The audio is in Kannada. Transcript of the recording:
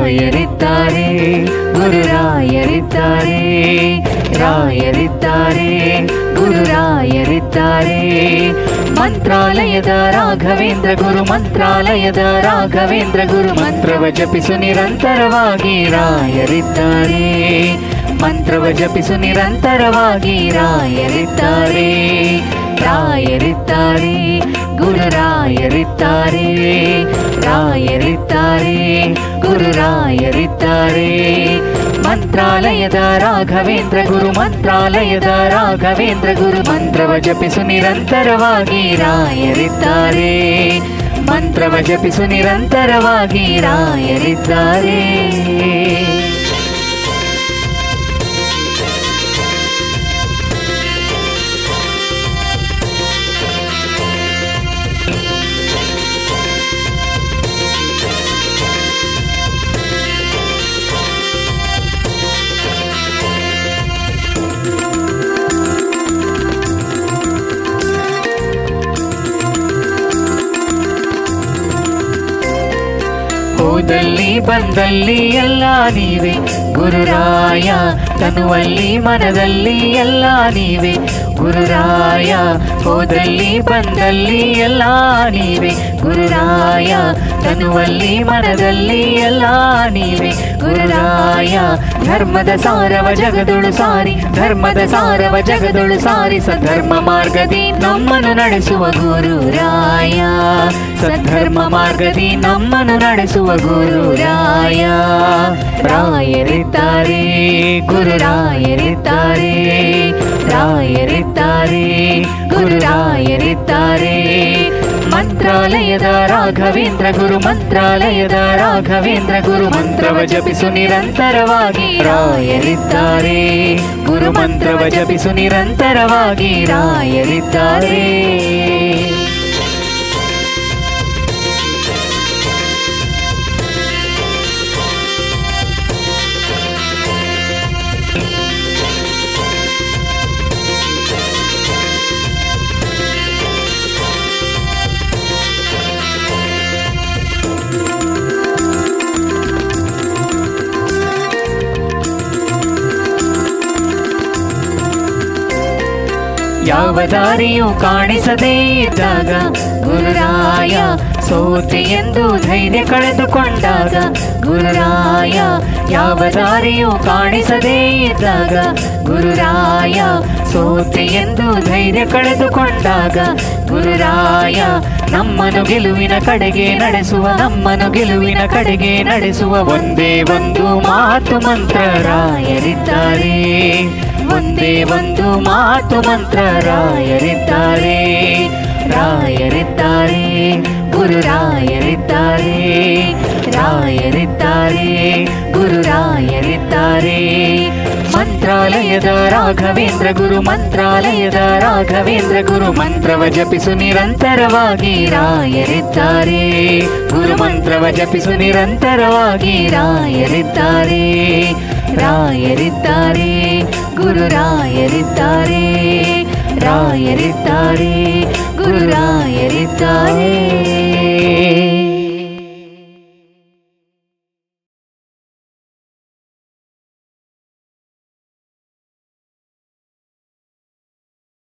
ರಾಯರಿದ್ದಾರೆ, ಗುರುರಾಯರಿದ್ದಾರೆ, ರಾಯರಿದ್ದಾರೆ, ಗುರುರಾಯರಿದ್ದಾರೆ. ಮಂತ್ರಾಲಯದ ರಾಘವೇಂದ್ರ ಗುರು, ಮಂತ್ರಾಲಯದ ರಾಘವೇಂದ್ರ ಗುರು, ಮಂತ್ರವ ಜಪಿಸು ನಿರಂತರವಾಗಿ ರಾಯರಿದ್ದಾರೆ, ಮಂತ್ರವ ಜಪಿಸು ನಿರಂತರವಾಗಿ ರಾಯರಿದ್ದಾರೆ, ರಾಯರಿದ್ದಾರೆ, ಗುರುರಾಯರಿದ್ದಾರೆ, ರಾಯರಿದ್ದಾರೆ, ಗುರುರಾಯರಿದ್ದಾರೆ. ಮಂತ್ರಾಲಯದ ರಾಘವೇಂದ್ರ ಗುರು, ಮಂತ್ರಾಲಯದ ರಾಘವೇಂದ್ರ ಗುರು, ಮಂತ್ರವ ಜಪಿಸು ನಿರಂತರವಾಗಿ ರಾಯರಿದ್ದಾರೆ, ಮಂತ್ರವ ಜಪಿಸು ನಿರಂತರವಾಗಿ ರಾಯರಿದ್ದಾರೆ. ಹೋದಲ್ಲಿ ಬಂದಲ್ಲಿ ಎಲ್ಲ ನೀವೇ ಗುರುರಾಯ, ತನುವಲ್ಲಿ ಮನದಲ್ಲಿ ಎಲ್ಲ ನೀವೇ ಗುರುರಾಯ. ಹೋದಲ್ಲಿ ಬಂದಲ್ಲಿ ಎಲ್ಲ ನೀವೇ ಗುರುರಾಯ, ತನುವಲ್ಲಿ ಮನದಲ್ಲಿ ಎಲ್ಲ ನೀವೇ ಗುರುರಾಯ. ಧರ್ಮದ ಸಾರವ ಜಗದೊಳು ಸಾರಿ, ಧರ್ಮದ ಸಾರವ ಜಗದೊಳು ಸಾರಿ, ಸದ್ಧರ್ಮ ಮಾರ್ಗದಿ ನಮ್ಮನ್ನು ನಡೆಸುವ ಗುರುರಾಯ, ಸದ್ಧರ್ಮ ಮಾರ್ಗದಿ ನಮ್ಮನ್ನು ನಡೆಸುವ ಗುರುರಾಯ. ರಾಯರಿದ್ದಾರೆ, ಗುರುರಾಯರಿದ್ದಾರೆ, ರಾಯರಿದ್ದಾರೆ, ಗುರುರಾಯರಿದ್ದಾರೆ. ಮಂತ್ರಾಲಯದ ರಾಘವೇಂದ್ರ ಗುರು, ಮಂತ್ರಾಲಯದ ರಾಘವೇಂದ್ರ ಗುರು, ಮಂತ್ರವ ಜಪಿಸು ನಿರಂತರವಾಗಿ ರಾಯರಿದ್ದಾರೆ, ಗುರು ಮಂತ್ರವ ಜಪಿಸು ನಿರಂತರವಾಗಿ ರಾಯರಿದ್ದಾರೆ. ಯಾವ ದಾರಿಯೂ ಕಾಣಿಸದೇ ಇದ್ದಾಗ ಗುರುರಾಯ, ಸೋತೆ ಎಂದು ಧೈರ್ಯ ಕಳೆದುಕೊಂಡಾಗ ಗುರುರಾಯ. ಯಾವ ದಾರಿಯೂ ಕಾಣಿಸದೇ ಇದ್ದಾಗ ಗುರುರಾಯ, ಸೋತೆ ಎಂದು ಧೈರ್ಯ ಕಳೆದುಕೊಂಡಾಗ ಗುರುರಾಯ. ನಮ್ಮನ್ನು ಗೆಲುವಿನ ಕಡೆಗೆ ನಡೆಸುವ, ನಮ್ಮನ್ನು ಗೆಲುವಿನ ಕಡೆಗೆ ನಡೆಸುವ ಒಂದೇ ಒಂದು ಮಾತು ಮಂತ್ರ ರಾಯರಿದ್ದಾರೆ, ಒಂದೇ ಒಂದು ಮಾತು ಮಂತ್ರ ರಾಯರಿದ್ದಾರೆ, ರಾಯರಿದ್ದಾರೆ, ಗುರುರಾಯರಿದ್ದಾರೆ, ರಾಯರಿದ್ದಾರೆ, ಗುರುರಾಯರಿದ್ದಾರೆ. ಮಂತ್ರಾಲಯದ ರಾಘವೇಂದ್ರ ಗುರು, ಮಂತ್ರಾಲಯದ ರಾಘವೇಂದ್ರ ಗುರು, ಮಂತ್ರವ ಜಪಿಸು ನಿರಂತರವಾಗಿ ರಾಯರಿದ್ದಾರೆ, ಗುರು ಮಂತ್ರವ ಜಪಿಸು ನಿರಂತರವಾಗಿ ರಾಯರಿದ್ದಾರೆ, ರಾಯರಿದ್ದಾರೆ, ಗುರುರಾಯರಿದ್ದಾರೆ, ರಾಯರಿದ್ದಾರೆ, ಗುರು